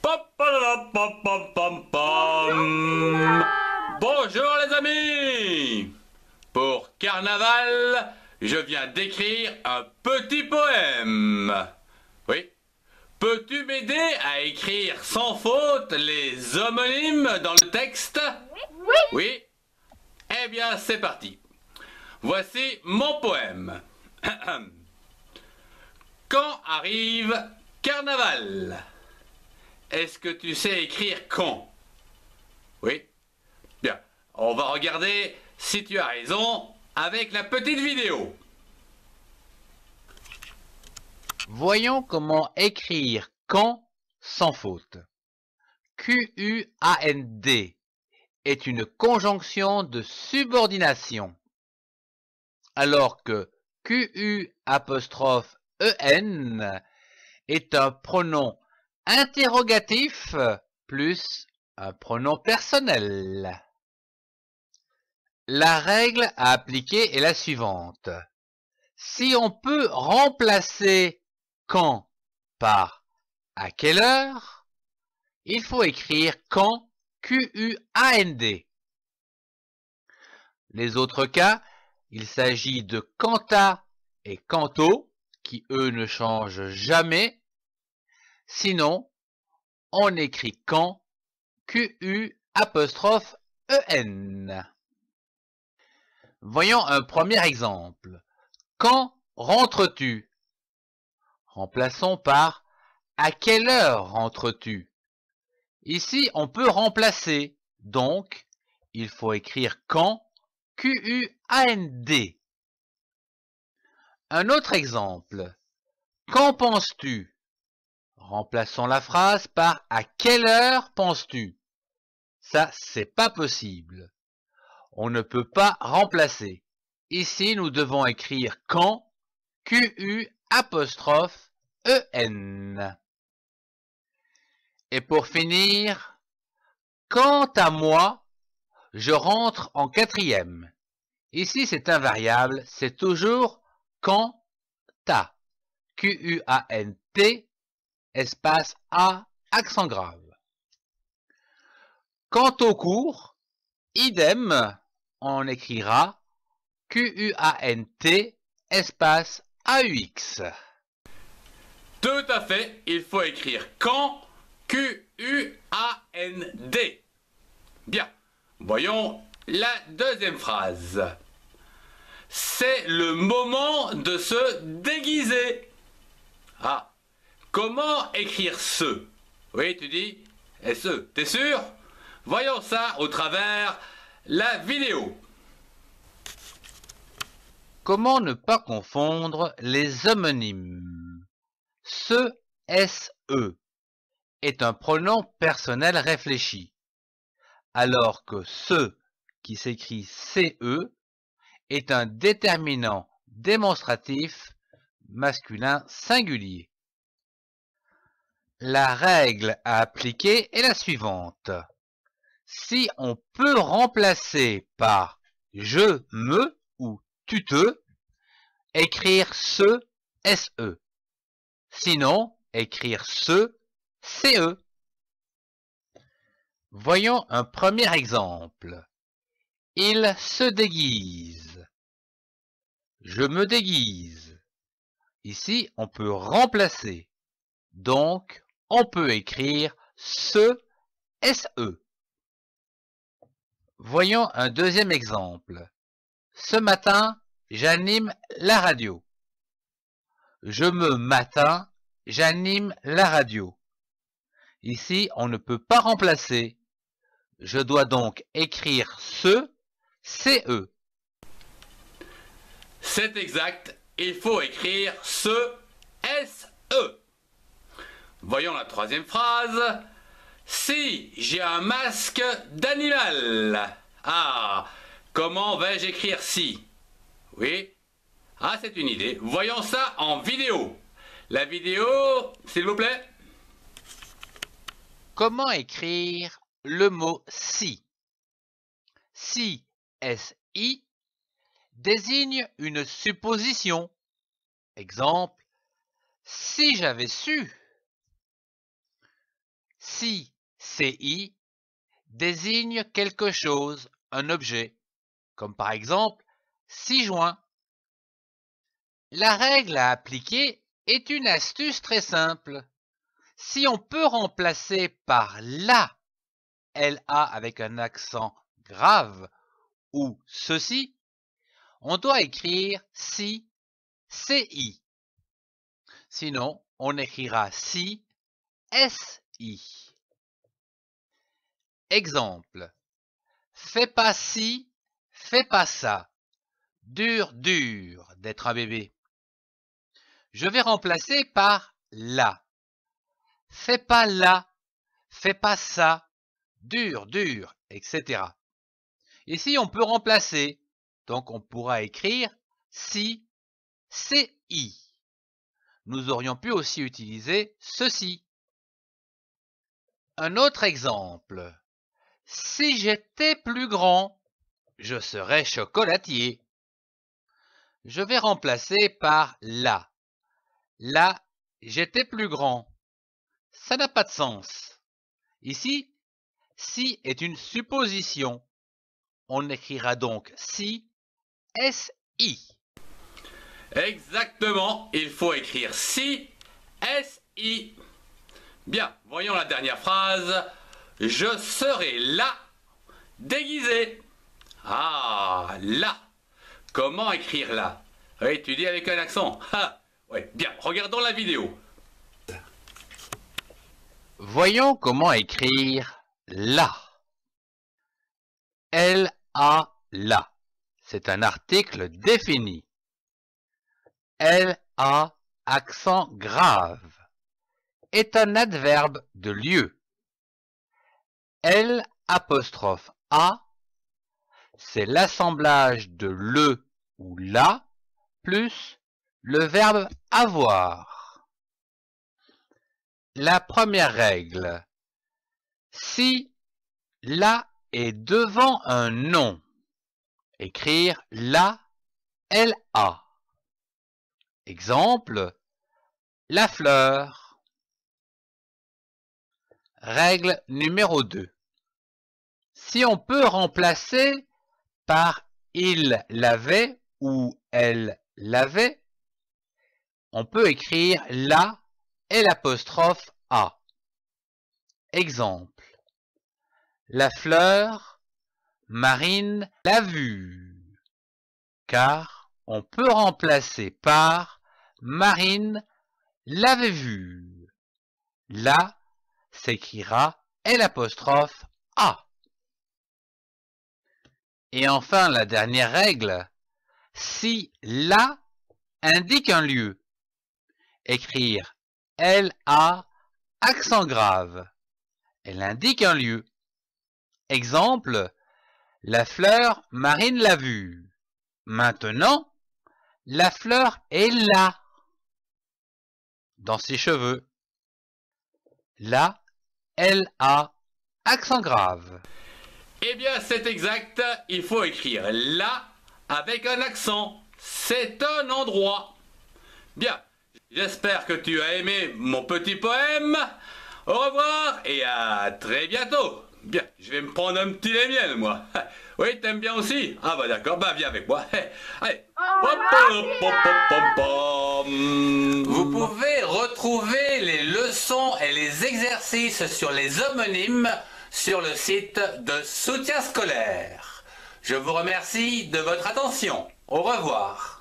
Pom, pom, pom, pom. Bonjour les amis. Pour Carnaval, je viens d'écrire un petit poème. Oui. Peux-tu m'aider à écrire sans faute les homonymes dans le texte? Oui. Oui. Eh bien, c'est parti. Voici mon poème. Quand arrive Carnaval? Est-ce que tu sais écrire quand? Oui. Bien. On va regarder si tu as raison avec la petite vidéo. Voyons comment écrire quand sans faute. Q-U-A-N-D est une conjonction de subordination, alors que Q-U'-E-N est un pronom interrogatif plus un pronom personnel. La règle à appliquer est la suivante. Si on peut remplacer quand par à quelle heure, il faut écrire quand Q-U-A-N-D. Les autres cas, il s'agit de quanta et quanto, qui eux ne changent jamais. Sinon, on écrit quand Q-U'-E-N. Voyons un premier exemple. Quand rentres-tu? Remplaçons par à quelle heure rentres-tu? Ici, on peut remplacer, donc il faut écrire quand Q-U-A-N-D. Un autre exemple. Qu'en penses-tu? Remplaçons la phrase par à quelle heure penses-tu? Ça, c'est pas possible. On ne peut pas remplacer. Ici, nous devons écrire quand Q-U'-E-N. Et pour finir, quant à moi, je rentre en quatrième. Ici, c'est invariable, c'est toujours quand ta. Q-U-A-N-T, espace A, accent grave. Quant au cours, idem, on écrira Q-U-A-N-T, espace A-U-X. Tout à fait, il faut écrire quand Q-U-A-N-D. Bien, voyons la deuxième phrase. C'est le moment de se déguiser. Ah, comment écrire ce? Oui, tu dis S-E, t'es sûr? Voyons ça au travers la vidéo. Comment ne pas confondre les homonymes? Ce, S-E, est un pronom personnel réfléchi, alors que ce, qui s'écrit C-E, est un déterminant démonstratif masculin singulier. La règle à appliquer est la suivante. Si on peut remplacer par je me ou tu te, écrire ce, se. Sinon, écrire ce, ce. Voyons un premier exemple. Il se déguise. Je me déguise. Ici, on peut remplacer. Donc, on peut écrire se, se. Voyons un deuxième exemple. Ce matin, j'anime la radio. Je me matin, j'anime la radio. Ici, on ne peut pas remplacer. Je dois donc écrire ce, ce. C'est exact, il faut écrire ce, S-E. Voyons la troisième phrase. Si j'ai un masque d'animal. Ah, comment vais-je écrire si? Oui. Ah, c'est une idée. Voyons ça en vidéo. La vidéo, s'il vous plaît. Comment écrire le mot si? Si, S-I, désigne une supposition. Exemple, si j'avais su. Si CI désigne quelque chose, un objet, comme par exemple 6 juin. La règle à appliquer est une astuce très simple. Si on peut remplacer par LA avec un accent grave, ou ceci, on doit écrire si, CI. Sinon, on écrira si, SI. Exemple. Fais pas ci, fais pas ça. Dur d'être un bébé. Je vais remplacer par la. Fais pas là, fais pas ça. Dur, etc. Ici, on peut remplacer. Donc, on pourra écrire si, CI. Nous aurions pu aussi utiliser ceci. Un autre exemple. Si j'étais plus grand, je serais chocolatier. Je vais remplacer par la. Là, j'étais plus grand. Ça n'a pas de sens. Ici, si est une supposition. On écrira donc si, SI. Exactement, il faut écrire si, SI. Bien, voyons la dernière phrase. Je serai là, déguisé. Ah, là. Comment écrire là? Oui, tu dis avec un accent. Ah, oui, bien, regardons la vidéo. Voyons comment écrire là. L-A, là. C'est un article défini. L-A, accent grave, est un adverbe de lieu. L', A, c'est l'assemblage de le ou la plus le verbe avoir. La première règle. Si la est devant un nom, écrire la, L-A. Exemple, la fleur. Règle numéro 2. Si on peut remplacer par il l'avait ou elle l'avait, on peut écrire la L'A. Exemple, la fleur, Marine l'a vue, car on peut remplacer par Marine l'avait vue. Là s'écrira L'A. Et enfin, la dernière règle, si la indique un lieu, écrire L-A, accent grave. Elle indique un lieu. Exemple, la fleur, Marine l'a vue. Maintenant, la fleur est là, dans ses cheveux. Là, L-A, accent grave. Eh bien, c'est exact. Il faut écrire là avec un accent. C'est un endroit. Bien. J'espère que tu as aimé mon petit poème. Au revoir et à très bientôt. Bien, je vais me prendre un petit lait miel, moi. Oui, t'aimes bien aussi? Ah bah d'accord, bah viens avec moi. Allez. Vous pouvez retrouver les leçons et les exercices sur les homonymes sur le site de Soutien Scolaire. Je vous remercie de votre attention. Au revoir.